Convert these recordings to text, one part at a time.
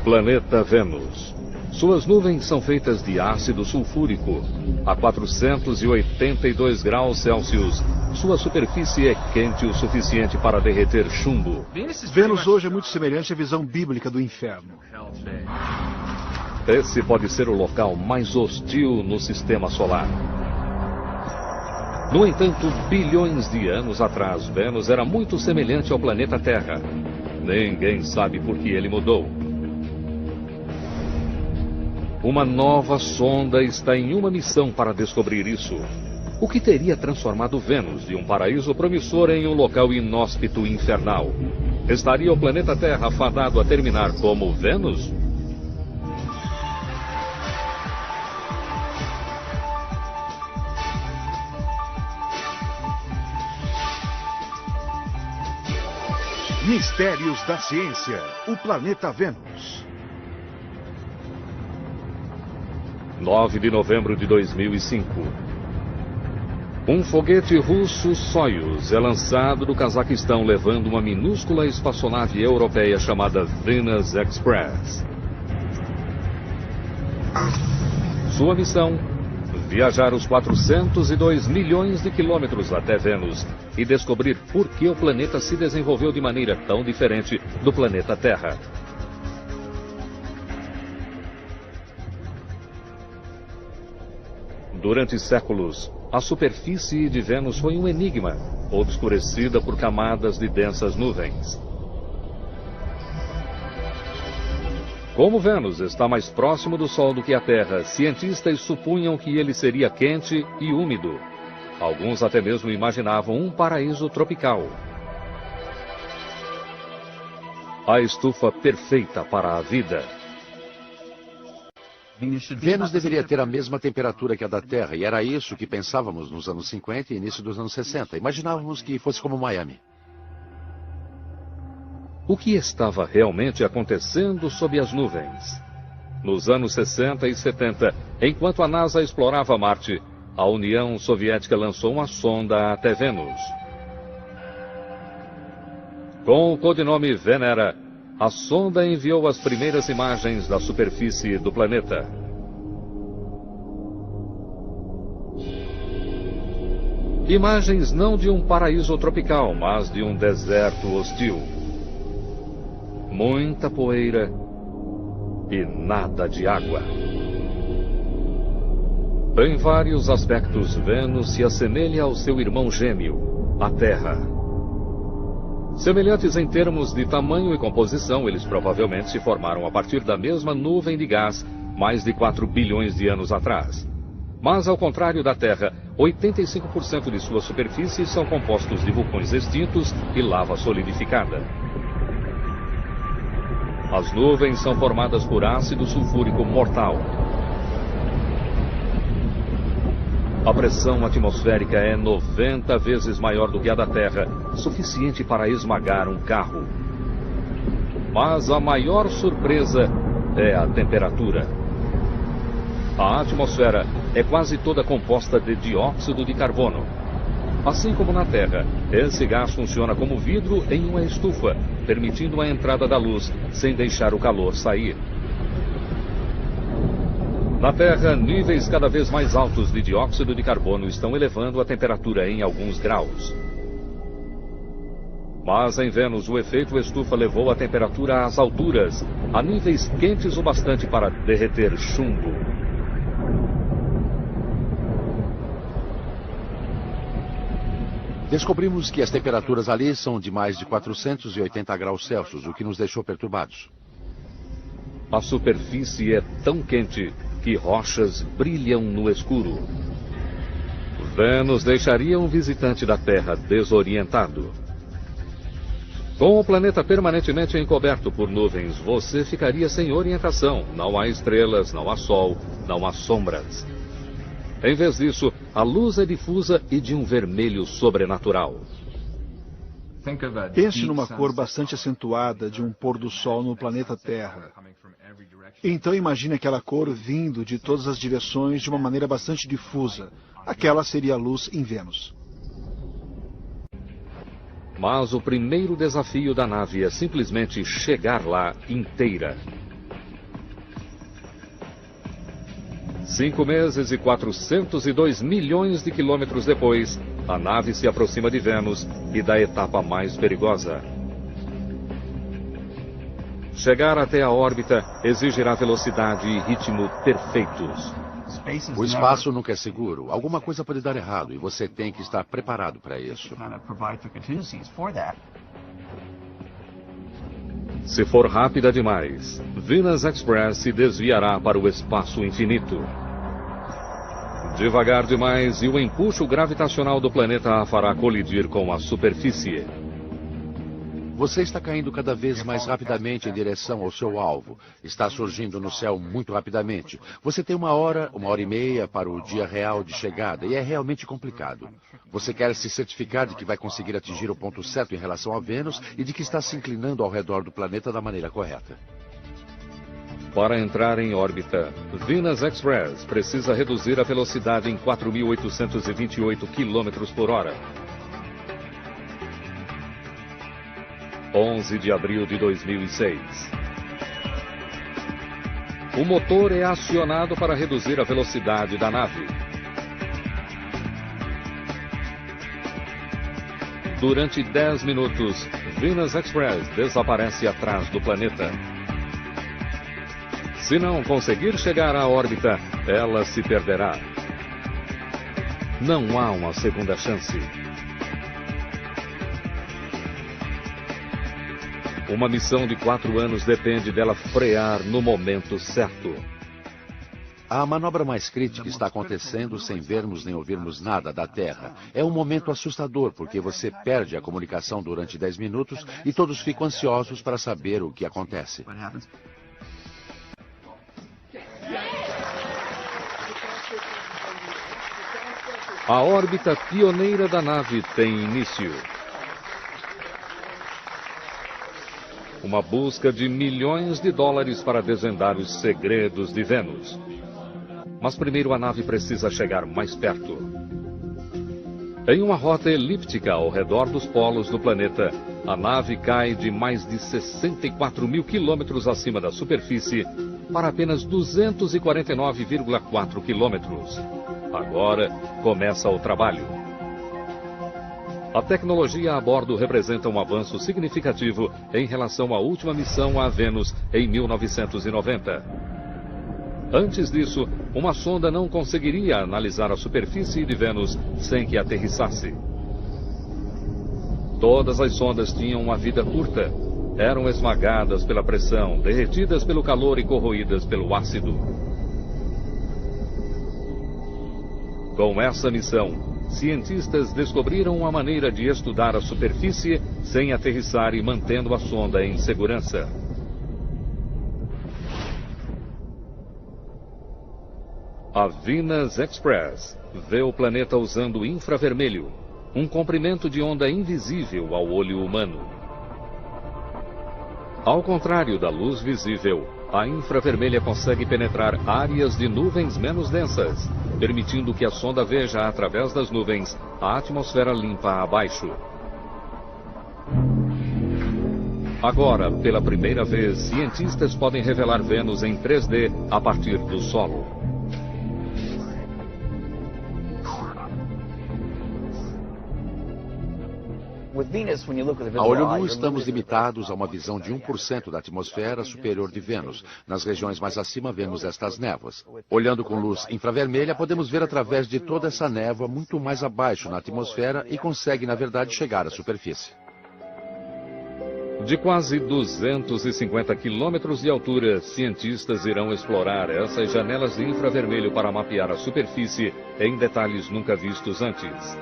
Planeta Vênus. Suas nuvens são feitas de ácido sulfúrico. A 482 graus Celsius, sua superfície é quente o suficiente para derreter chumbo. Vênus hoje é muito semelhante à visão bíblica do inferno. Esse pode ser o local mais hostil no sistema solar. No entanto, bilhões de anos atrás, Vênus era muito semelhante ao planeta Terra. Ninguém sabe por que ele mudou. Uma nova sonda está em uma missão para descobrir isso. O que teria transformado Vênus de um paraíso promissor em um local inóspito e infernal? Estaria o planeta Terra fadado a terminar como Vênus? Mistérios da ciência. O planeta Vênus. 9 de novembro de 2005. Um foguete russo Soyuz é lançado do Cazaquistão levando uma minúscula espaçonave europeia chamada Venus Express. Sua missão: viajar os 402 milhões de quilômetros até Vênus e descobrir por que o planeta se desenvolveu de maneira tão diferente do planeta Terra. Durante séculos, a superfície de Vênus foi um enigma, obscurecida por camadas de densas nuvens. Como Vênus está mais próximo do Sol do que a Terra, cientistas supunham que ele seria quente e úmido. Alguns até mesmo imaginavam um paraíso tropical. A estufa perfeita para a vida. Vênus deveria ter a mesma temperatura que a da Terra, e era isso que pensávamos nos anos 50 e início dos anos 60. Imaginávamos que fosse como Miami. O que estava realmente acontecendo sob as nuvens? Nos anos 60 e 70, enquanto a NASA explorava Marte, a União Soviética lançou uma sonda até Vênus. Com o codinome Venera, a sonda enviou as primeiras imagens da superfície do planeta. Imagens não de um paraíso tropical, mas de um deserto hostil. Muita poeira e nada de água. Em vários aspectos, Vênus se assemelha ao seu irmão gêmeo, a Terra. Semelhantes em termos de tamanho e composição, eles provavelmente se formaram a partir da mesma nuvem de gás mais de 4 bilhões de anos atrás. Mas, ao contrário da Terra, 85% de sua superfície são compostos de vulcões extintos e lava solidificada. As nuvens são formadas por ácido sulfúrico mortal. A pressão atmosférica é 90 vezes maior do que a da Terra, suficiente para esmagar um carro. Mas a maior surpresa é a temperatura. A atmosfera é quase toda composta de dióxido de carbono. Assim como na Terra, esse gás funciona como vidro em uma estufa, permitindo a entrada da luz sem deixar o calor sair. Na Terra, níveis cada vez mais altos de dióxido de carbono estão elevando a temperatura em alguns graus. Mas em Vênus, o efeito estufa levou a temperatura às alturas, a níveis quentes o bastante para derreter chumbo. Descobrimos que as temperaturas ali são de mais de 480 graus Celsius, o que nos deixou perturbados. A superfície é tão quente que rochas brilham no escuro. Vênus deixaria um visitante da Terra desorientado. Com o planeta permanentemente encoberto por nuvens, você ficaria sem orientação. Não há estrelas, não há sol, não há sombras. Em vez disso, a luz é difusa e de um vermelho sobrenatural. Pense numa cor bastante acentuada de um pôr do sol no planeta Terra. Então imagine aquela cor vindo de todas as direções de uma maneira bastante difusa. Aquela seria a luz em Vênus. Mas o primeiro desafio da nave é simplesmente chegar lá inteira. 5 meses e 402 milhões de quilômetros depois, a nave se aproxima de Vênus e da etapa mais perigosa. Chegar até a órbita exigirá velocidade e ritmo perfeitos. O espaço nunca é seguro. Alguma coisa pode dar errado e você tem que estar preparado para isso. Se for rápida demais, Venus Express se desviará para o espaço infinito. Devagar demais e o empuxo gravitacional do planeta a fará colidir com a superfície. Você está caindo cada vez mais rapidamente em direção ao seu alvo. Está surgindo no céu muito rapidamente. Você tem 1 hora, 1h30 para o dia real de chegada e é realmente complicado. Você quer se certificar de que vai conseguir atingir o ponto certo em relação a Vênus e de que está se inclinando ao redor do planeta da maneira correta. Para entrar em órbita, Venus Express precisa reduzir a velocidade em 4.828 km por hora. 11 de abril de 2006. O motor é acionado para reduzir a velocidade da nave. Durante 10 minutos, Venus Express desaparece atrás do planeta. Se não conseguir chegar à órbita, ela se perderá. Não há uma segunda chance. Uma missão de 4 anos depende dela frear no momento certo. A manobra mais crítica está acontecendo sem vermos nem ouvirmos nada da Terra. É um momento assustador porque você perde a comunicação durante 10 minutos e todos ficam ansiosos para saber o que acontece. A órbita pioneira da nave tem início. Uma busca de milhões de dólares para desvendar os segredos de Vênus. Mas primeiro a nave precisa chegar mais perto. Em uma rota elíptica ao redor dos polos do planeta, a nave cai de mais de 64 mil quilômetros acima da superfície para apenas 249,4 quilômetros. Agora começa o trabalho. A tecnologia a bordo representa um avanço significativo em relação à última missão a Vênus em 1990. Antes disso, uma sonda não conseguiria analisar a superfície de Vênus sem que aterrissasse. Todas as sondas tinham uma vida curta. Eram esmagadas pela pressão, derretidas pelo calor e corroídas pelo ácido. Com essa missão, cientistas descobriram uma maneira de estudar a superfície sem aterrissar e mantendo a sonda em segurança. A Venus Express vê o planeta usando infravermelho, um comprimento de onda invisível ao olho humano. Ao contrário da luz visível, a infravermelha consegue penetrar áreas de nuvens menos densas, permitindo que a sonda veja através das nuvens a atmosfera limpa abaixo. Agora, pela primeira vez, cientistas podem revelar Vênus em 3D a partir do solo. A olho nu, estamos limitados a uma visão de 1% da atmosfera superior de Vênus. Nas regiões mais acima, vemos estas névoas. Olhando com luz infravermelha, podemos ver através de toda essa névoa muito mais abaixo na atmosfera e consegue, na verdade, chegar à superfície. De quase 250 quilômetros de altura, cientistas irão explorar essas janelas de infravermelho para mapear a superfície em detalhes nunca vistos antes.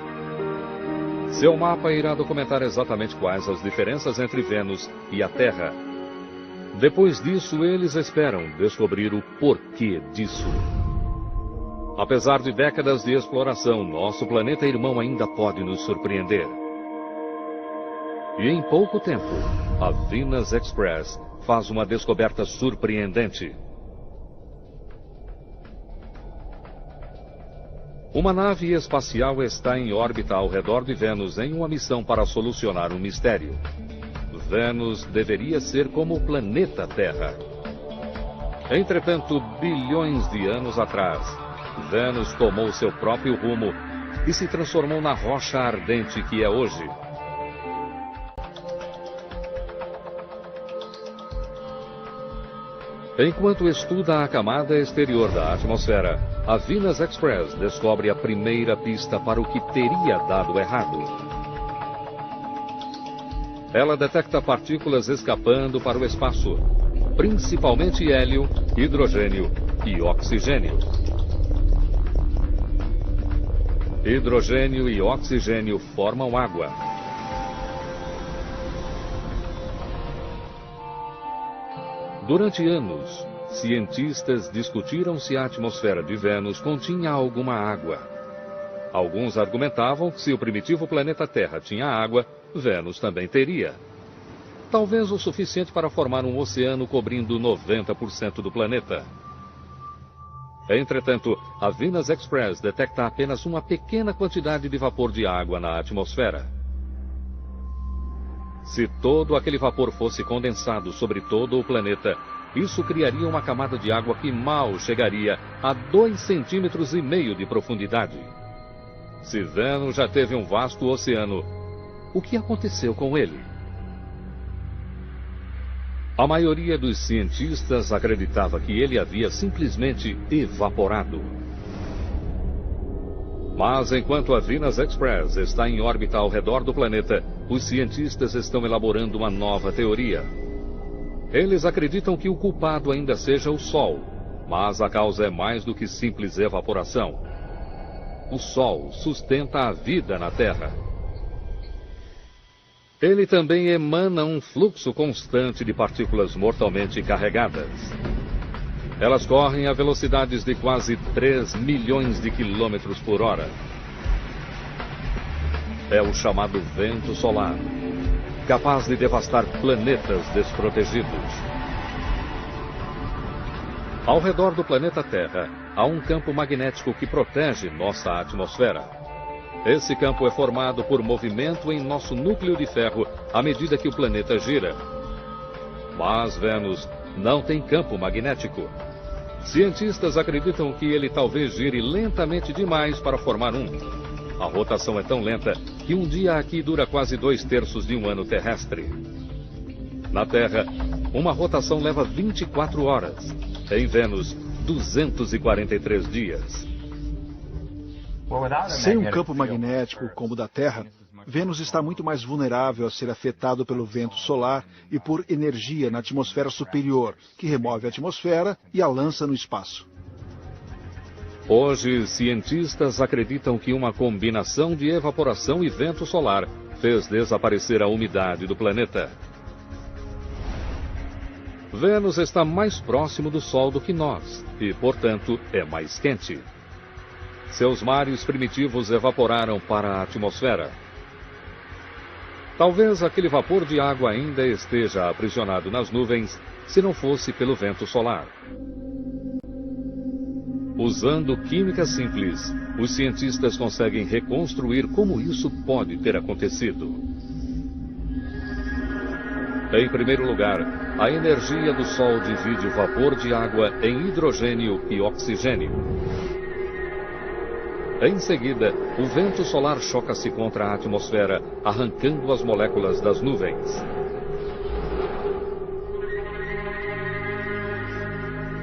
Seu mapa irá documentar exatamente quais as diferenças entre Vênus e a Terra. Depois disso, eles esperam descobrir o porquê disso. Apesar de décadas de exploração, nosso planeta irmão ainda pode nos surpreender. E em pouco tempo, a Venus Express faz uma descoberta surpreendente. Uma nave espacial está em órbita ao redor de Vênus em uma missão para solucionar um mistério. Vênus deveria ser como o planeta Terra. Entretanto, bilhões de anos atrás, Vênus tomou seu próprio rumo e se transformou na rocha ardente que é hoje. Enquanto estuda a camada exterior da atmosfera, a Venus Express descobre a primeira pista para o que teria dado errado. Ela detecta partículas escapando para o espaço, principalmente hélio, hidrogênio e oxigênio. Hidrogênio e oxigênio formam água. Durante anos, cientistas discutiram se a atmosfera de Vênus continha alguma água. Alguns argumentavam que se o primitivo planeta Terra tinha água, Vênus também teria. Talvez o suficiente para formar um oceano cobrindo 90% do planeta. Entretanto, a Venus Express detecta apenas uma pequena quantidade de vapor de água na atmosfera. Se todo aquele vapor fosse condensado sobre todo o planeta, isso criaria uma camada de água que mal chegaria a 2,5 cm de profundidade. Se Vênus já teve um vasto oceano, o que aconteceu com ele? A maioria dos cientistas acreditava que ele havia simplesmente evaporado. Mas enquanto a Venus Express está em órbita ao redor do planeta, os cientistas estão elaborando uma nova teoria. Eles acreditam que o culpado ainda seja o Sol, mas a causa é mais do que simples evaporação. O Sol sustenta a vida na Terra. Ele também emana um fluxo constante de partículas mortalmente carregadas. Elas correm a velocidades de quase 3 milhões de quilômetros por hora. É o chamado vento solar, capaz de devastar planetas desprotegidos. Ao redor do planeta Terra, há um campo magnético que protege nossa atmosfera. Esse campo é formado por movimento em nosso núcleo de ferro à medida que o planeta gira. Mas Vênus não tem campo magnético. Cientistas acreditam que ele talvez gire lentamente demais para formar um. A rotação é tão lenta que um dia aqui dura quase 2/3 de um ano terrestre. Na Terra, uma rotação leva 24 horas. Em Vênus, 243 dias. Sem um campo magnético como o da Terra, Vênus está muito mais vulnerável a ser afetado pelo vento solar e por energia na atmosfera superior, que remove a atmosfera e a lança no espaço. Hoje, cientistas acreditam que uma combinação de evaporação e vento solar fez desaparecer a umidade do planeta. Vênus está mais próximo do Sol do que nós e, portanto, é mais quente. Seus mares primitivos evaporaram para a atmosfera. Talvez aquele vapor de água ainda esteja aprisionado nas nuvens, se não fosse pelo vento solar. Usando química simples, os cientistas conseguem reconstruir como isso pode ter acontecido. Em primeiro lugar, a energia do Sol divide o vapor de água em hidrogênio e oxigênio. Em seguida, o vento solar choca-se contra a atmosfera, arrancando as moléculas das nuvens.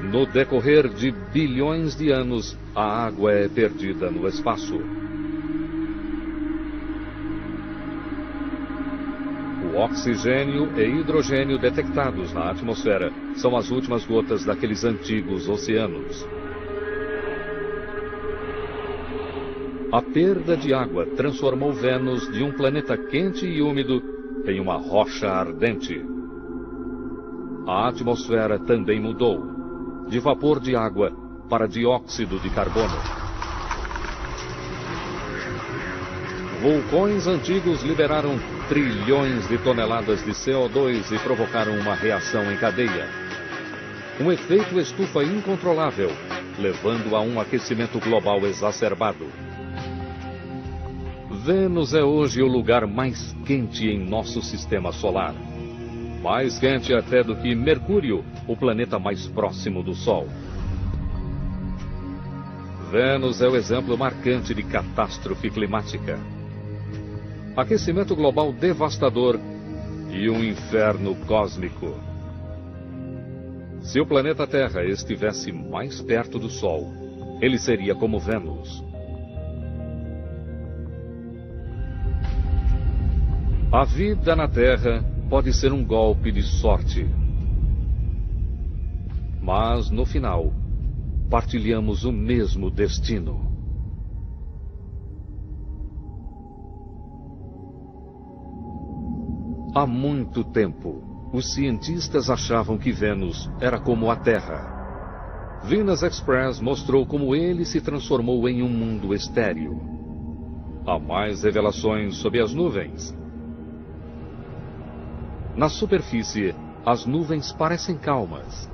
No decorrer de bilhões de anos, a água é perdida no espaço. O oxigênio e hidrogênio detectados na atmosfera são as últimas gotas daqueles antigos oceanos. A perda de água transformou Vênus de um planeta quente e úmido em uma rocha ardente. A atmosfera também mudou, de vapor de água para dióxido de carbono. Vulcões antigos liberaram trilhões de toneladas de CO2 e provocaram uma reação em cadeia. Um efeito estufa incontrolável, levando a um aquecimento global exacerbado. Vênus é hoje o lugar mais quente em nosso sistema solar. Mais quente até do que Mercúrio, o planeta mais próximo do Sol. Vênus é o exemplo marcante de catástrofe climática. Aquecimento global devastador e um inferno cósmico. Se o planeta Terra estivesse mais perto do Sol, ele seria como Vênus. A vida na Terra pode ser um golpe de sorte. Mas, no final, partilhamos o mesmo destino. Há muito tempo, os cientistas achavam que Vênus era como a Terra. Venus Express mostrou como ele se transformou em um mundo estéril. Há mais revelações sobre as nuvens. Na superfície, as nuvens parecem calmas.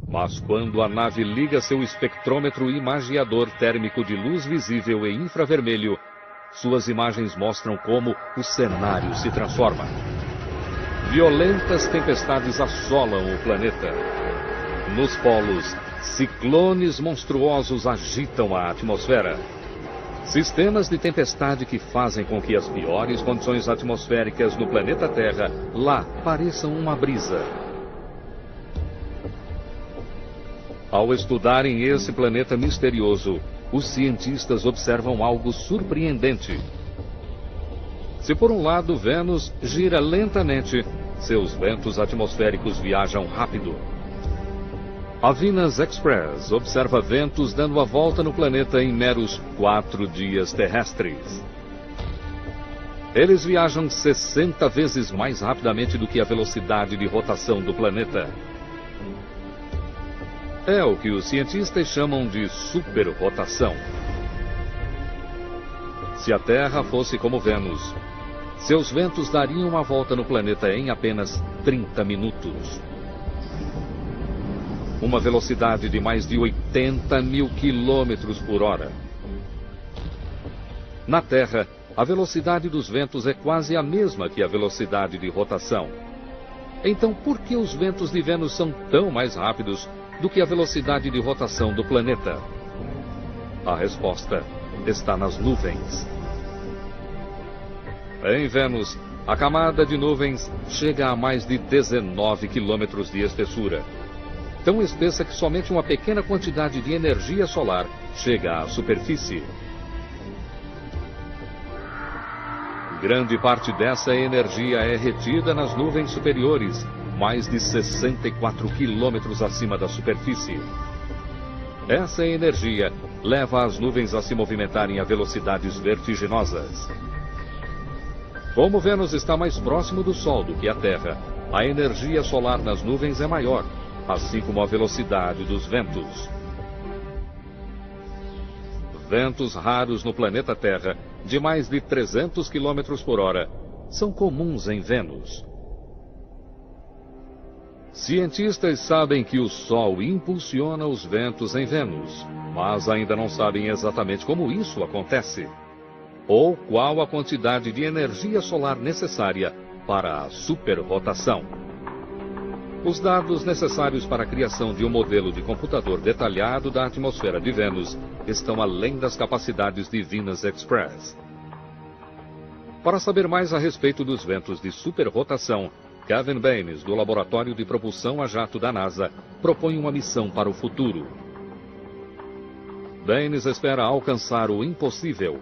Mas quando a nave liga seu espectrômetro imagiador térmico de luz visível e infravermelho, suas imagens mostram como o cenário se transforma. Violentas tempestades assolam o planeta. Nos polos, ciclones monstruosos agitam a atmosfera. Sistemas de tempestade que fazem com que as piores condições atmosféricas no planeta Terra lá pareçam uma brisa. Ao estudarem esse planeta misterioso, os cientistas observam algo surpreendente. Se por um lado Vênus gira lentamente, seus ventos atmosféricos viajam rápido. A Venus Express observa ventos dando a volta no planeta em meros 4 dias terrestres. Eles viajam 60 vezes mais rapidamente do que a velocidade de rotação do planeta. É o que os cientistas chamam de superrotação. Se a Terra fosse como Vênus, seus ventos dariam uma volta no planeta em apenas 30 minutos. Uma velocidade de mais de 80 mil quilômetros por hora. Na Terra, a velocidade dos ventos é quase a mesma que a velocidade de rotação. Então, por que os ventos de Vênus são tão mais rápidos do que a velocidade de rotação do planeta? A resposta está nas nuvens. Em Vênus, a camada de nuvens chega a mais de 19 quilômetros de espessura. Tão espessa que somente uma pequena quantidade de energia solar chega à superfície. Grande parte dessa energia é retida nas nuvens superiores, mais de 64 quilômetros acima da superfície. Essa energia leva as nuvens a se movimentarem a velocidades vertiginosas. Como Vênus está mais próximo do Sol do que a Terra, a energia solar nas nuvens é maior, assim como a velocidade dos ventos. Ventos raros no planeta Terra, de mais de 300 km por hora, são comuns em Vênus. Cientistas sabem que o Sol impulsiona os ventos em Vênus, mas ainda não sabem exatamente como isso acontece, ou qual a quantidade de energia solar necessária para a superrotação. Os dados necessários para a criação de um modelo de computador detalhado da atmosfera de Vênus estão além das capacidades de Venus Express. Para saber mais a respeito dos ventos de superrotação, Kevin Baines, do Laboratório de Propulsão a Jato da NASA, propõe uma missão para o futuro. Baines espera alcançar o impossível.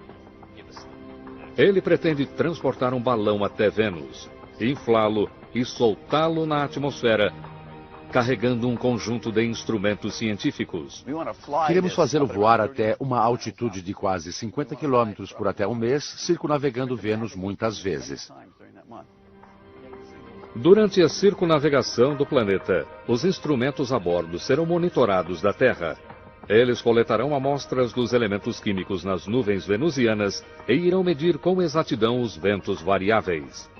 Ele pretende transportar um balão até Vênus, inflá-lo e soltá-lo na atmosfera, carregando um conjunto de instrumentos científicos. Queremos fazê-lo voar até uma altitude de quase 50 quilômetros por até um mês, circunnavegando Vênus muitas vezes. Durante a circunnavegação do planeta, os instrumentos a bordo serão monitorados da Terra. Eles coletarão amostras dos elementos químicos nas nuvens venusianas e irão medir com exatidão os ventos variáveis.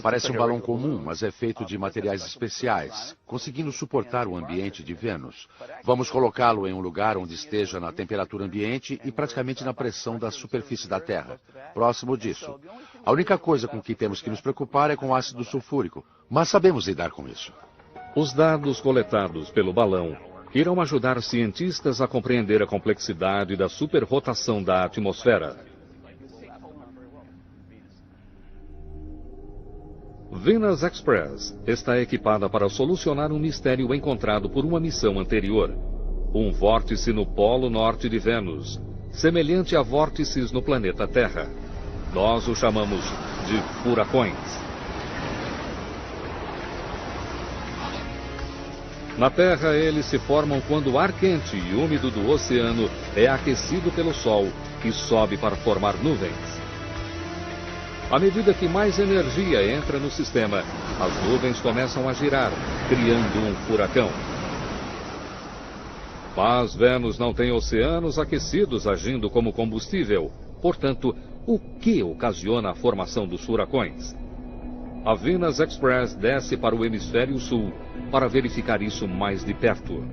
Parece um balão comum, mas é feito de materiais especiais, conseguindo suportar o ambiente de Vênus. Vamos colocá-lo em um lugar onde esteja na temperatura ambiente e praticamente na pressão da superfície da Terra, próximo disso. A única coisa com que temos que nos preocupar é com o ácido sulfúrico, mas sabemos lidar com isso. Os dados coletados pelo balão irão ajudar cientistas a compreender a complexidade da superrotação da atmosfera. Venus Express está equipada para solucionar um mistério encontrado por uma missão anterior. Um vórtice no polo norte de Vênus, semelhante a vórtices no planeta Terra. Nós o chamamos de furacões. Na Terra, eles se formam quando o ar quente e úmido do oceano é aquecido pelo Sol e sobe para formar nuvens. À medida que mais energia entra no sistema, as nuvens começam a girar, criando um furacão. Mas Vênus não tem oceanos aquecidos agindo como combustível. Portanto, o que ocasiona a formação dos furacões? A Venus Express desce para o hemisfério sul para verificar isso mais de perto.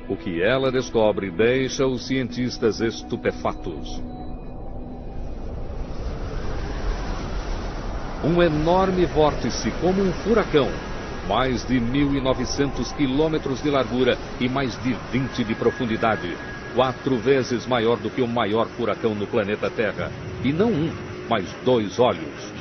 O que ela descobre deixa os cientistas estupefatos. Um enorme vórtice como um furacão, mais de 1.900 quilômetros de largura e mais de 20 de profundidade. 4 vezes maior do que o maior furacão no planeta Terra. E não um, mas 2 olhos.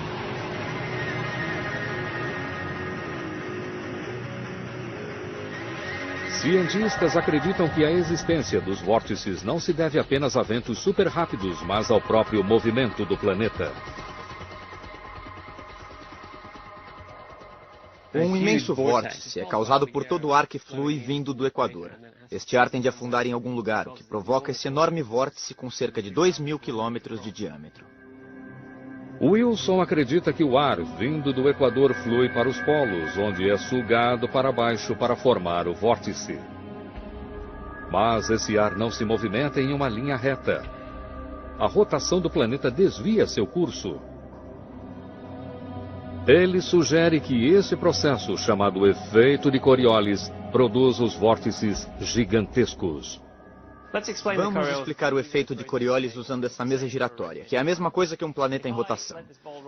Cientistas acreditam que a existência dos vórtices não se deve apenas a ventos super rápidos, mas ao próprio movimento do planeta. Um imenso vórtice é causado por todo o ar que flui vindo do Equador. Este ar tende a afundar em algum lugar, o que provoca esse enorme vórtice com cerca de 2.000 quilômetros de diâmetro. Wilson acredita que o ar vindo do Equador flui para os polos, onde é sugado para baixo para formar o vórtice. Mas esse ar não se movimenta em uma linha reta. A rotação do planeta desvia seu curso. Ele sugere que esse processo, chamado efeito de Coriolis, produz os vórtices gigantescos. Vamos explicar o efeito de Coriolis usando essa mesa giratória, que é a mesma coisa que um planeta em rotação.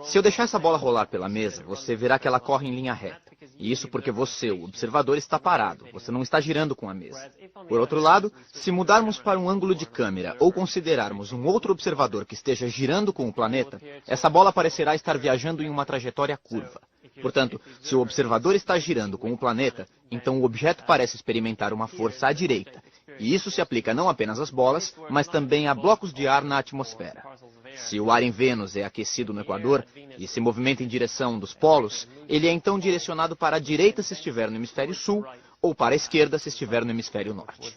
Se eu deixar essa bola rolar pela mesa, você verá que ela corre em linha reta. E isso porque você, o observador, está parado, você não está girando com a mesa. Por outro lado, se mudarmos para um ângulo de câmera ou considerarmos um outro observador que esteja girando com o planeta, essa bola parecerá estar viajando em uma trajetória curva. Portanto, se o observador está girando com o planeta, então o objeto parece experimentar uma força à direita. E isso se aplica não apenas às bolas, mas também a blocos de ar na atmosfera. Se o ar em Vênus é aquecido no Equador e se movimenta em direção dos polos, ele é então direcionado para a direita se estiver no hemisfério sul ou para a esquerda se estiver no hemisfério norte.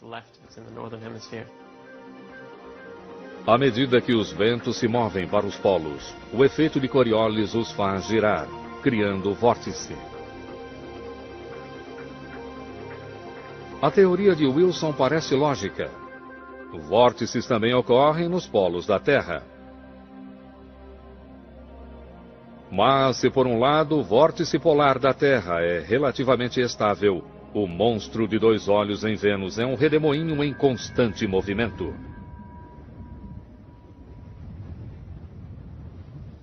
À medida que os ventos se movem para os polos, o efeito de Coriolis os faz girar, criando o vórtice. A teoria de Wilson parece lógica. Vórtices também ocorrem nos polos da Terra. Mas, se por um lado o vórtice polar da Terra é relativamente estável, o monstro de 2 olhos em Vênus é um redemoinho em constante movimento.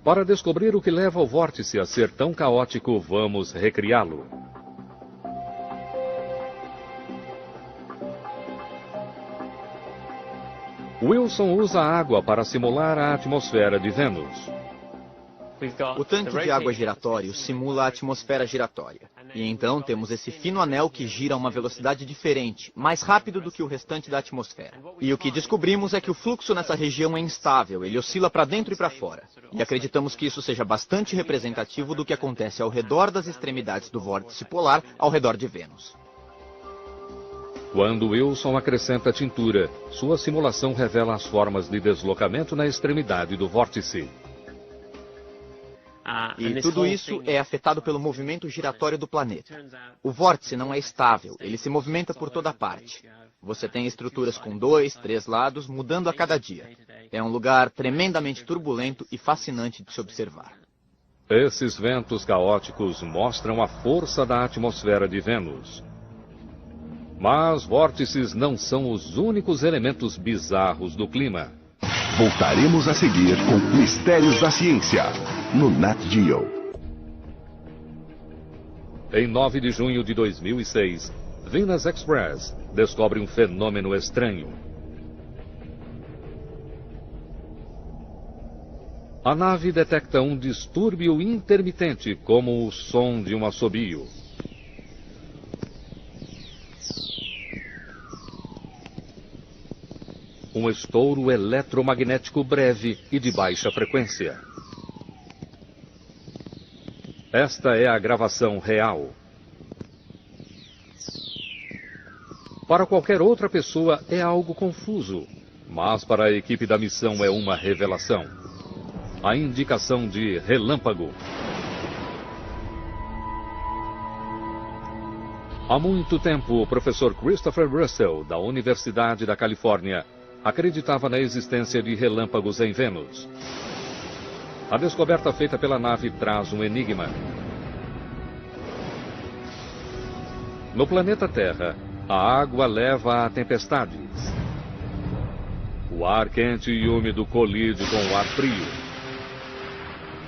Para descobrir o que leva o vórtice a ser tão caótico, vamos recriá-lo. Wilson usa água para simular a atmosfera de Vênus. O tanque de água giratório simula a atmosfera giratória. E então temos esse fino anel que gira a uma velocidade diferente, mais rápido do que o restante da atmosfera. E o que descobrimos é que o fluxo nessa região é instável, ele oscila para dentro e para fora. E acreditamos que isso seja bastante representativo do que acontece ao redor das extremidades do vórtice polar ao redor de Vênus. Quando Wilson acrescenta tintura, sua simulação revela as formas de deslocamento na extremidade do vórtice. E tudo isso é afetado pelo movimento giratório do planeta. O vórtice não é estável, ele se movimenta por toda parte. Você tem estruturas com 2, 3 lados, mudando a cada dia. É um lugar tremendamente turbulento e fascinante de se observar. Esses ventos caóticos mostram a força da atmosfera de Vênus. Mas vórtices não são os únicos elementos bizarros do clima. Voltaremos a seguir com Mistérios da Ciência, no Nat Geo. Em 9 de junho de 2006, Venus Express descobre um fenômeno estranho. A nave detecta um distúrbio intermitente, como o som de um assobio. Um estouro eletromagnético breve e de baixa frequência. Esta é a gravação real. Para qualquer outra pessoa é algo confuso, mas para a equipe da missão é uma revelação. A indicação de relâmpago. Há muito tempo, o professor Christopher Russell, da Universidade da Califórnia, acreditava na existência de relâmpagos em Vênus. A descoberta feita pela nave traz um enigma. No planeta Terra, a água leva a tempestades. O ar quente e úmido colide com o ar frio.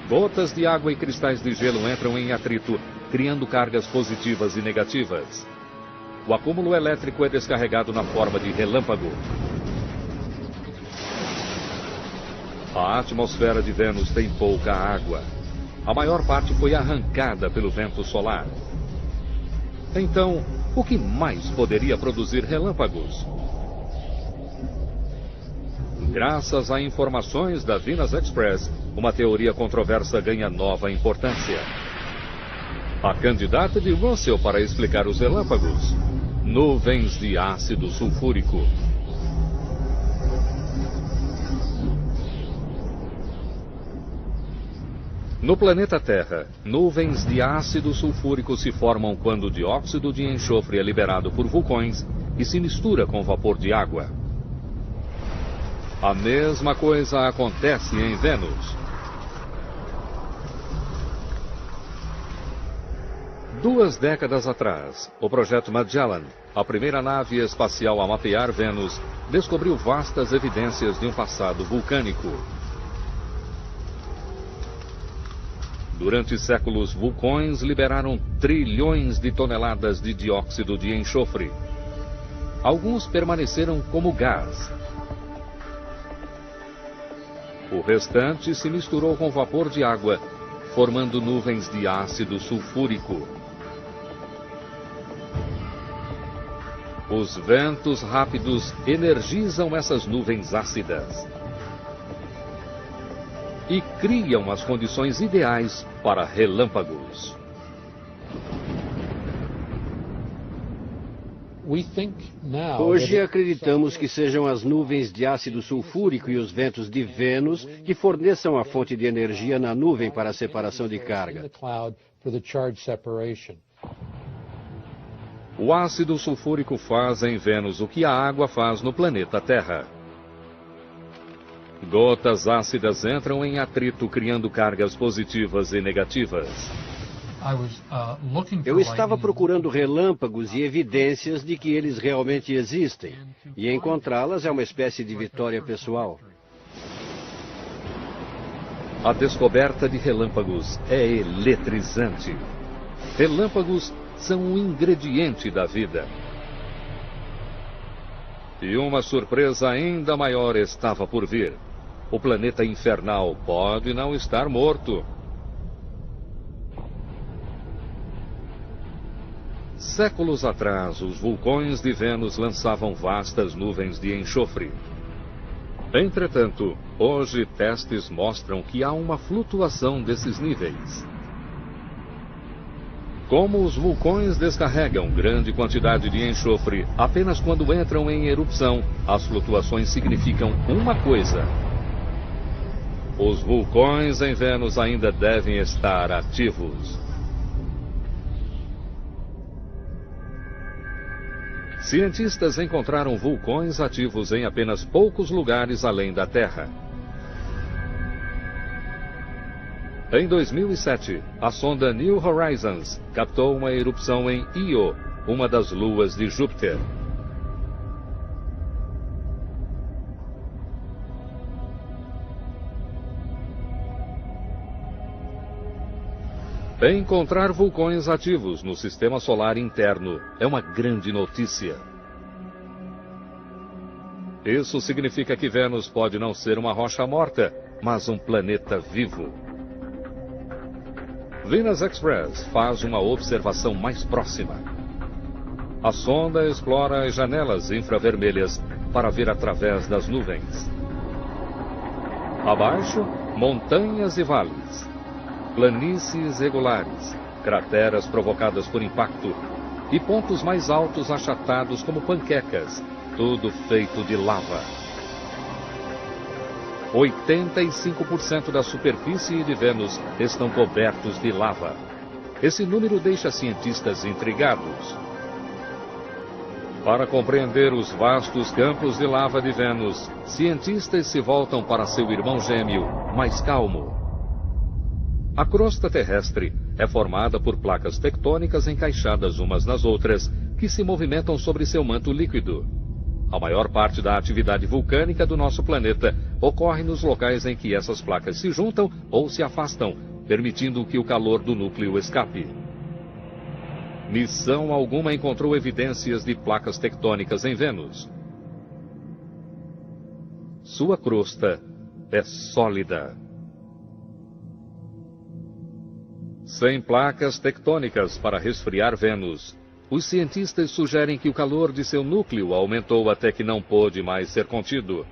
Gotas de água e cristais de gelo entram em atrito, criando cargas positivas e negativas. O acúmulo elétrico é descarregado na forma de relâmpago. A atmosfera de Vênus tem pouca água. A maior parte foi arrancada pelo vento solar. Então, o que mais poderia produzir relâmpagos? Graças a informações da Venus Express, uma teoria controversa ganha nova importância. A candidata de Russell para explicar os relâmpagos: nuvens de ácido sulfúrico. No planeta Terra, nuvens de ácido sulfúrico se formam quando o dióxido de enxofre é liberado por vulcões e se mistura com vapor de água. A mesma coisa acontece em Vênus. 2 décadas atrás, o projeto Magellan, a primeira nave espacial a mapear Vênus, descobriu vastas evidências de um passado vulcânico. Durante séculos, vulcões liberaram trilhões de toneladas de dióxido de enxofre. Alguns permaneceram como gás. O restante se misturou com vapor de água, formando nuvens de ácido sulfúrico. Os ventos rápidos energizam essas nuvens ácidas e criam as condições ideais para relâmpagos. Hoje acreditamos que sejam as nuvens de ácido sulfúrico e os ventos de Vênus que forneçam a fonte de energia na nuvem para a separação de carga. O ácido sulfúrico faz em Vênus o que a água faz no planeta Terra. Gotas ácidas entram em atrito, criando cargas positivas e negativas. Eu estava procurando relâmpagos e evidências de que eles realmente existem, e encontrá-las é uma espécie de vitória pessoal. A descoberta de relâmpagos é eletrizante. Relâmpagos são um ingrediente da vida. E uma surpresa ainda maior estava por vir. O planeta infernal pode não estar morto. Séculos atrás, os vulcões de Vênus lançavam vastas nuvens de enxofre. Entretanto, hoje testes mostram que há uma flutuação desses níveis. Como os vulcões descarregam grande quantidade de enxofre apenas quando entram em erupção, as flutuações significam uma coisa: os vulcões em Vênus ainda devem estar ativos. Cientistas encontraram vulcões ativos em apenas poucos lugares além da Terra. Em 2007, a sonda New Horizons captou uma erupção em Io, uma das luas de Júpiter. Encontrar vulcões ativos no sistema solar interno é uma grande notícia. Isso significa que Vênus pode não ser uma rocha morta, mas um planeta vivo. Venus Express faz uma observação mais próxima. A sonda explora as janelas infravermelhas para ver através das nuvens. Abaixo, montanhas e vales, planícies regulares, crateras provocadas por impacto e pontos mais altos achatados como panquecas, tudo feito de lava. 85% da superfície de Vênus estão cobertos de lava. Esse número deixa cientistas intrigados. Para compreender os vastos campos de lava de Vênus, cientistas se voltam para seu irmão gêmeo, mais calmo. A crosta terrestre é formada por placas tectônicas encaixadas umas nas outras, que se movimentam sobre seu manto líquido. A maior parte da atividade vulcânica do nosso planeta ocorre nos locais em que essas placas se juntam ou se afastam, permitindo que o calor do núcleo escape. Missão alguma encontrou evidências de placas tectônicas em Vênus. Sua crosta é sólida. Sem placas tectônicas para resfriar Vênus, os cientistas sugerem que o calor de seu núcleo aumentou até que não pôde mais ser contido.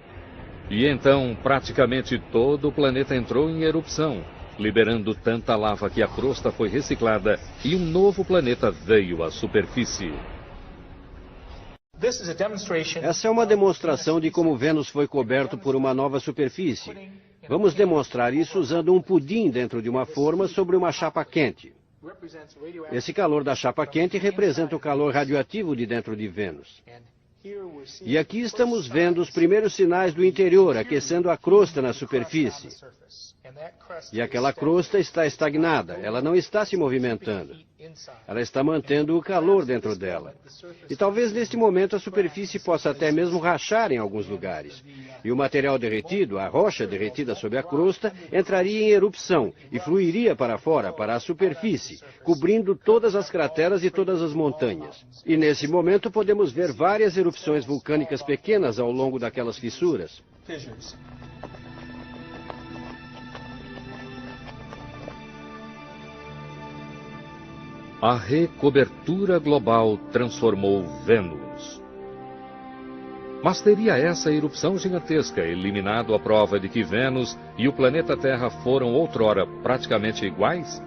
E então, praticamente todo o planeta entrou em erupção, liberando tanta lava que a crosta foi reciclada e um novo planeta veio à superfície. Essa é uma demonstração de como Vênus foi coberto por uma nova superfície. Vamos demonstrar isso usando um pudim dentro de uma forma sobre uma chapa quente. Esse calor da chapa quente representa o calor radioativo de dentro de Vênus. E aqui estamos vendo os primeiros sinais do interior aquecendo a crosta na superfície. E aquela crosta está estagnada, ela não está se movimentando. Ela está mantendo o calor dentro dela. E talvez neste momento a superfície possa até mesmo rachar em alguns lugares. E o material derretido, a rocha derretida sob a crosta, entraria em erupção e fluiria para fora, para a superfície, cobrindo todas as crateras e todas as montanhas. E nesse momento podemos ver várias erupções vulcânicas pequenas ao longo daquelas fissuras. A recobertura global transformou Vênus. Mas teria essa erupção gigantesca eliminado a prova de que Vênus e o planeta Terra foram outrora praticamente iguais?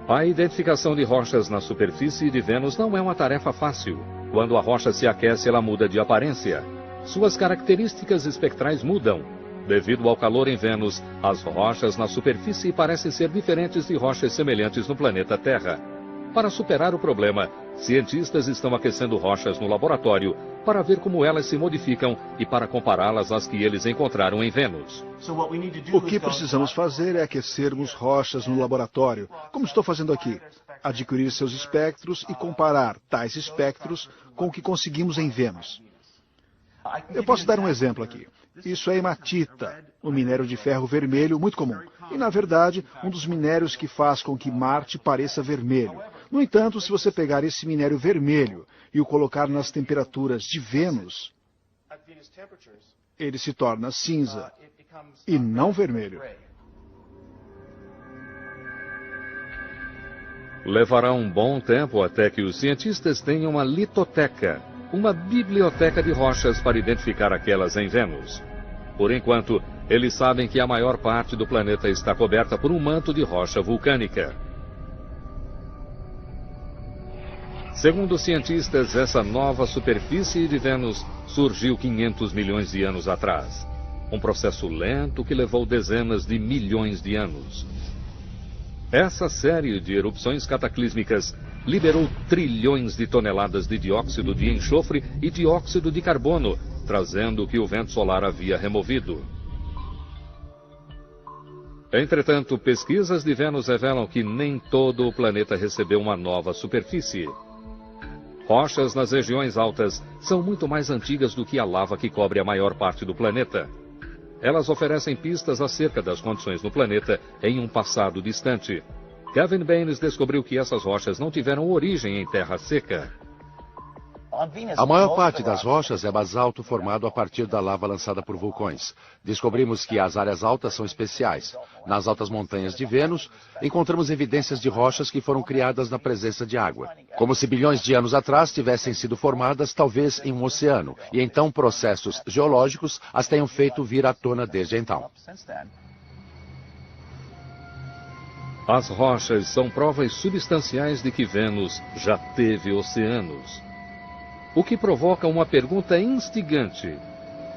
A identificação de rochas na superfície de Vênus não é uma tarefa fácil. Quando a rocha se aquece, ela muda de aparência. Suas características espectrais mudam. Devido ao calor em Vênus, as rochas na superfície parecem ser diferentes de rochas semelhantes no planeta Terra. Para superar o problema, cientistas estão aquecendo rochas no laboratório para ver como elas se modificam e para compará-las às que eles encontraram em Vênus. O que precisamos fazer é aquecermos rochas no laboratório, como estou fazendo aqui. Adquirir seus espectros e comparar tais espectros com o que conseguimos em Vênus. Eu posso dar um exemplo aqui. Isso é hematita, um minério de ferro vermelho muito comum. E, na verdade, um dos minérios que faz com que Marte pareça vermelho. No entanto, se você pegar esse minério vermelho e o colocar nas temperaturas de Vênus, ele se torna cinza e não vermelho. Levará um bom tempo até que os cientistas tenham uma litoteca, uma biblioteca de rochas para identificar aquelas em Vênus. Por enquanto, eles sabem que a maior parte do planeta está coberta por um manto de rocha vulcânica. Segundo os cientistas, essa nova superfície de Vênus surgiu 500 milhões de anos atrás. Um processo lento que levou dezenas de milhões de anos. Essa série de erupções cataclísmicas liberou trilhões de toneladas de dióxido de enxofre e dióxido de carbono, trazendo o que o vento solar havia removido. Entretanto, pesquisas de Vênus revelam que nem todo o planeta recebeu uma nova superfície. Rochas nas regiões altas são muito mais antigas do que a lava que cobre a maior parte do planeta. Elas oferecem pistas acerca das condições no planeta em um passado distante. Kevin Baines descobriu que essas rochas não tiveram origem em terra seca. A maior parte das rochas é basalto formado a partir da lava lançada por vulcões. Descobrimos que as áreas altas são especiais. Nas altas montanhas de Vênus, encontramos evidências de rochas que foram criadas na presença de água. Como se bilhões de anos atrás tivessem sido formadas, talvez em um oceano, e então processos geológicos as tenham feito vir à tona desde então. As rochas são provas substanciais de que Vênus já teve oceanos. O que provoca uma pergunta instigante.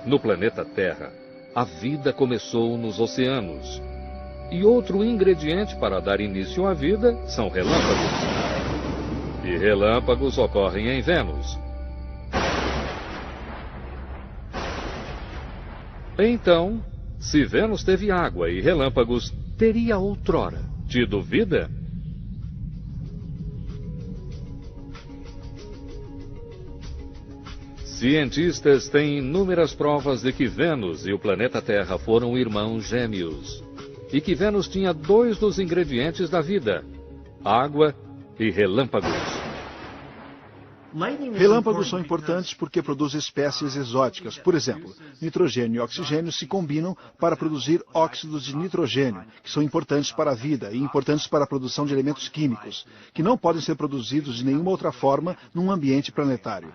No planeta Terra, a vida começou nos oceanos. E outro ingrediente para dar início à vida são relâmpagos. E relâmpagos ocorrem em Vênus. Então, se Vênus teve água e relâmpagos, teria outrora tido vida? Cientistas têm inúmeras provas de que Vênus e o planeta Terra foram irmãos gêmeos. E que Vênus tinha dois dos ingredientes da vida: água e relâmpagos. Relâmpagos são importantes porque produzem espécies exóticas. Por exemplo, nitrogênio e oxigênio se combinam para produzir óxidos de nitrogênio, que são importantes para a vida e importantes para a produção de elementos químicos, que não podem ser produzidos de nenhuma outra forma num ambiente planetário.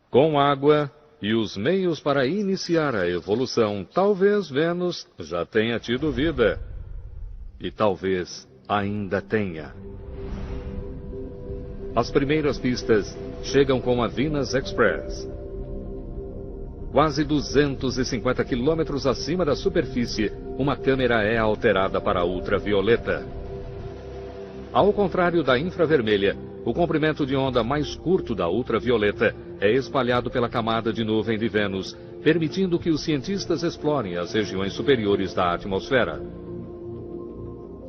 Com água e os meios para iniciar a evolução, talvez Vênus já tenha tido vida. E talvez ainda tenha. As primeiras pistas chegam com a Venus Express. Quase 250 quilômetros acima da superfície, uma câmera é alterada para ultravioleta. Ao contrário da infravermelha, o comprimento de onda mais curto da ultravioleta é espalhado pela camada de nuvem de Vênus, permitindo que os cientistas explorem as regiões superiores da atmosfera.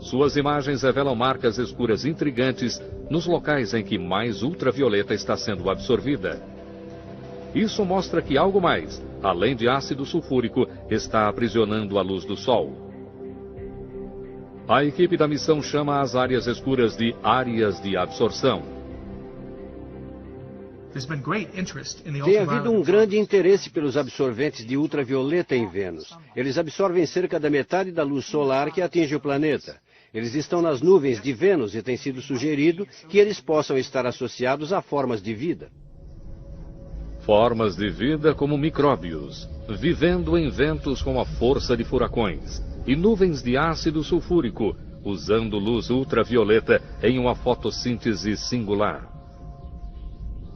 Suas imagens revelam marcas escuras intrigantes nos locais em que mais ultravioleta está sendo absorvida. Isso mostra que algo mais, além de ácido sulfúrico, está aprisionando a luz do Sol. A equipe da missão chama as áreas escuras de áreas de absorção. Tem havido um grande interesse pelos absorventes de ultravioleta em Vênus. Eles absorvem cerca da metade da luz solar que atinge o planeta. Eles estão nas nuvens de Vênus e tem sido sugerido que eles possam estar associados a formas de vida. Formas de vida como micróbios, vivendo em ventos com a força de furacões, e nuvens de ácido sulfúrico, usando luz ultravioleta em uma fotossíntese singular.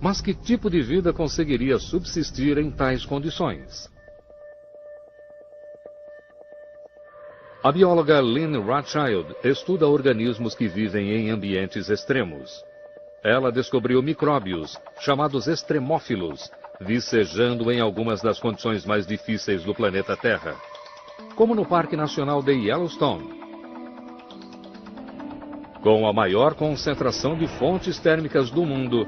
Mas que tipo de vida conseguiria subsistir em tais condições? A bióloga Lynn Rothschild estuda organismos que vivem em ambientes extremos. Ela descobriu micróbios, chamados extremófilos, vicejando em algumas das condições mais difíceis do planeta Terra, como no Parque Nacional de Yellowstone. Com a maior concentração de fontes térmicas do mundo,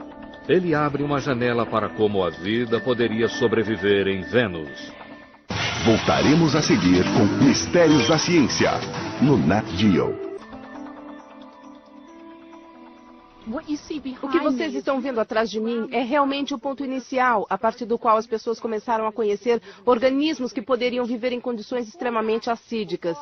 ele abre uma janela para como a vida poderia sobreviver em Vênus. Voltaremos a seguir com Mistérios da Ciência, no Nat Geo. O que vocês estão vendo atrás de mim é realmente o ponto inicial, a partir do qual as pessoas começaram a conhecer organismos que poderiam viver em condições extremamente acídicas.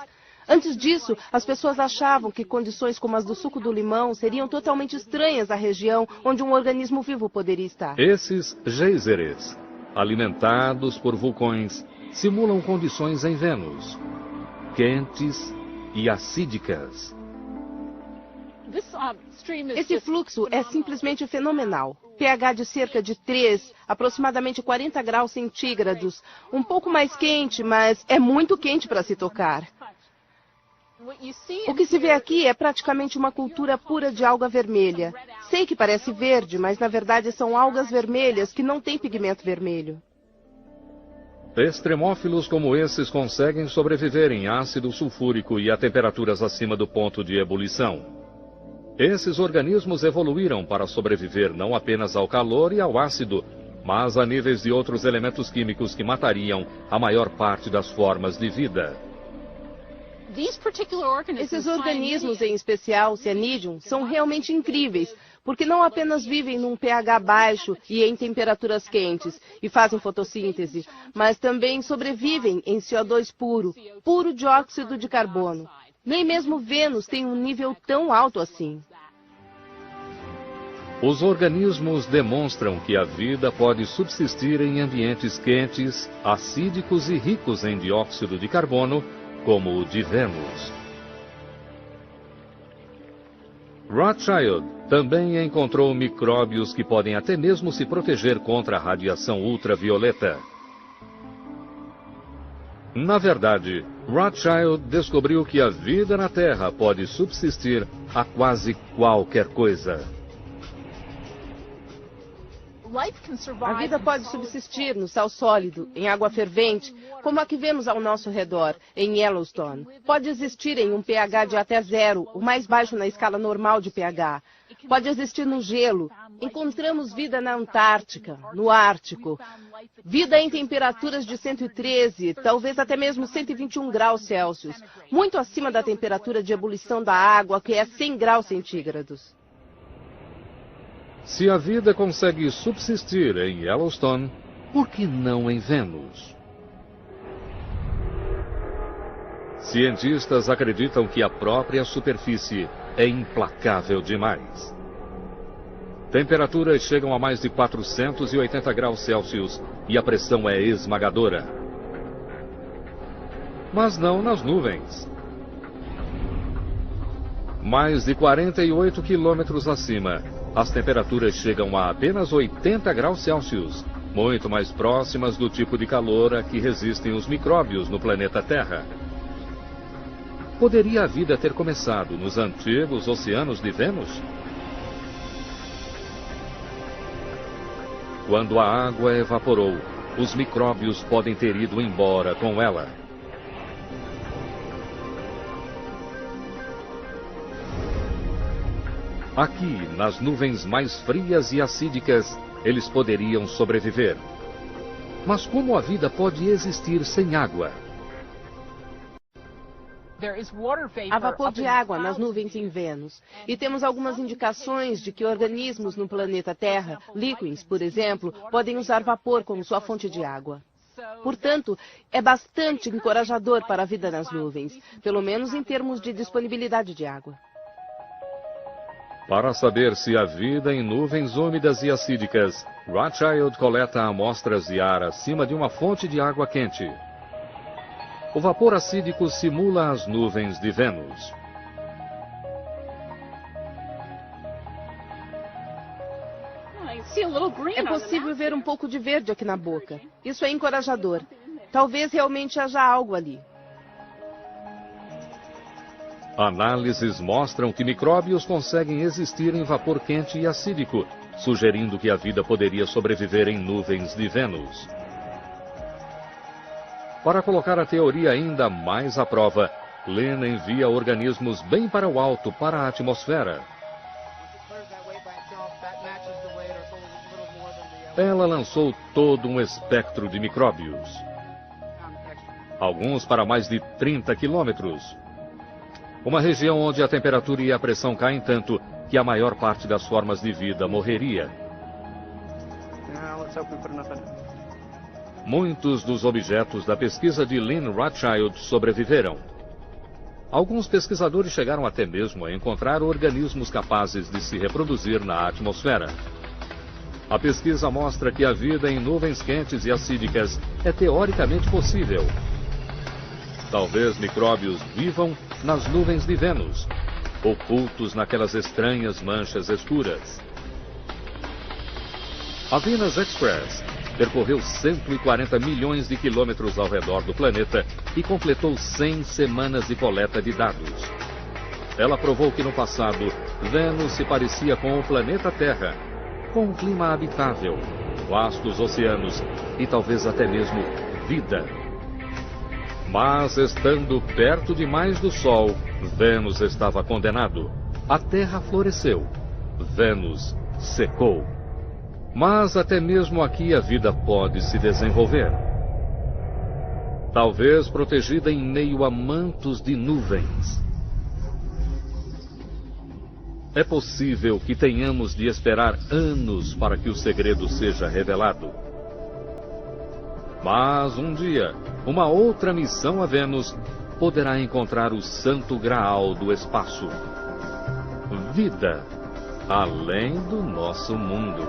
Antes disso, as pessoas achavam que condições como as do suco do limão seriam totalmente estranhas à região onde um organismo vivo poderia estar. Esses geysers, alimentados por vulcões, simulam condições em Vênus, quentes e acídicas. Esse fluxo é simplesmente fenomenal. pH de cerca de 3, aproximadamente 40 graus centígrados. Um pouco mais quente, mas é muito quente para se tocar. O que se vê aqui é praticamente uma cultura pura de alga vermelha. Sei que parece verde, mas na verdade são algas vermelhas que não têm pigmento vermelho. Extremófilos como esses conseguem sobreviver em ácido sulfúrico e a temperaturas acima do ponto de ebulição. Esses organismos evoluíram para sobreviver não apenas ao calor e ao ácido, mas a níveis de outros elementos químicos que matariam a maior parte das formas de vida. Esses organismos, em especial Cyanidum, são realmente incríveis, porque não apenas vivem num pH baixo e em temperaturas quentes e fazem fotossíntese, mas também sobrevivem em CO2 puro dióxido de carbono. Nem mesmo Vênus tem um nível tão alto assim. Os organismos demonstram que a vida pode subsistir em ambientes quentes, acídicos e ricos em dióxido de carbono, como o de Vênus. Rothschild também encontrou micróbios que podem até mesmo se proteger contra a radiação ultravioleta. Na verdade, Rothschild descobriu que a vida na Terra pode subsistir a quase qualquer coisa. A vida pode subsistir no sal sólido, em água fervente, como a que vemos ao nosso redor, em Yellowstone. Pode existir em um pH de até 0, o mais baixo na escala normal de pH. Pode existir no gelo. Encontramos vida na Antártica, no Ártico. Vida em temperaturas de 113, talvez até mesmo 121 graus Celsius, muito acima da temperatura de ebulição da água, que é 100 graus centígrados. Se a vida consegue subsistir em Yellowstone, por que não em Vênus? Cientistas acreditam que a própria superfície é implacável demais. Temperaturas chegam a mais de 480 graus Celsius e a pressão é esmagadora. Mas não nas nuvens. Mais de 48 quilômetros acima, as temperaturas chegam a apenas 80 graus Celsius, muito mais próximas do tipo de calor a que resistem os micróbios no planeta Terra. Poderia a vida ter começado nos antigos oceanos de Vênus? Quando a água evaporou, os micróbios podem ter ido embora com ela. Aqui, nas nuvens mais frias e acídicas, eles poderiam sobreviver. Mas como a vida pode existir sem água? Há vapor de água nas nuvens em Vênus. E temos algumas indicações de que organismos no planeta Terra, líquens, por exemplo, podem usar vapor como sua fonte de água. Portanto, é bastante encorajador para a vida nas nuvens, pelo menos em termos de disponibilidade de água. Para saber se há vida em nuvens úmidas e acídicas, Rothschild coleta amostras de ar acima de uma fonte de água quente. O vapor acídico simula as nuvens de Vênus. É possível ver um pouco de verde aqui na boca. Isso é encorajador. Talvez realmente haja algo ali. Análises mostram que micróbios conseguem existir em vapor quente e acídico, sugerindo que a vida poderia sobreviver em nuvens de Vênus. Para colocar a teoria ainda mais à prova, Lynn envia organismos bem para o alto, para a atmosfera. Ela lançou todo um espectro de micróbios. Alguns para mais de 30 quilômetros. Uma região onde a temperatura e a pressão caem tanto que a maior parte das formas de vida morreria. Muitos dos objetos da pesquisa de Lynn Rothschild sobreviveram. Alguns pesquisadores chegaram até mesmo a encontrar organismos capazes de se reproduzir na atmosfera. A pesquisa mostra que a vida em nuvens quentes e acídicas é teoricamente possível. Talvez micróbios vivam nas nuvens de Vênus, ocultos naquelas estranhas manchas escuras. A Venus Express percorreu 140 milhões de quilômetros ao redor do planeta e completou 100 semanas de coleta de dados. Ela provou que no passado, Vênus se parecia com o planeta Terra, com um clima habitável, vastos oceanos e talvez até mesmo vida. Mas, estando perto demais do Sol, Vênus estava condenado. A Terra floresceu. Vênus secou. Mas até mesmo aqui a vida pode se desenvolver. talvez protegida em meio a mantos de nuvens. É possível que tenhamos de esperar anos para que o segredo seja revelado. Mas um dia, uma outra missão a Vênus poderá encontrar o santo graal do espaço. Vida além do nosso mundo.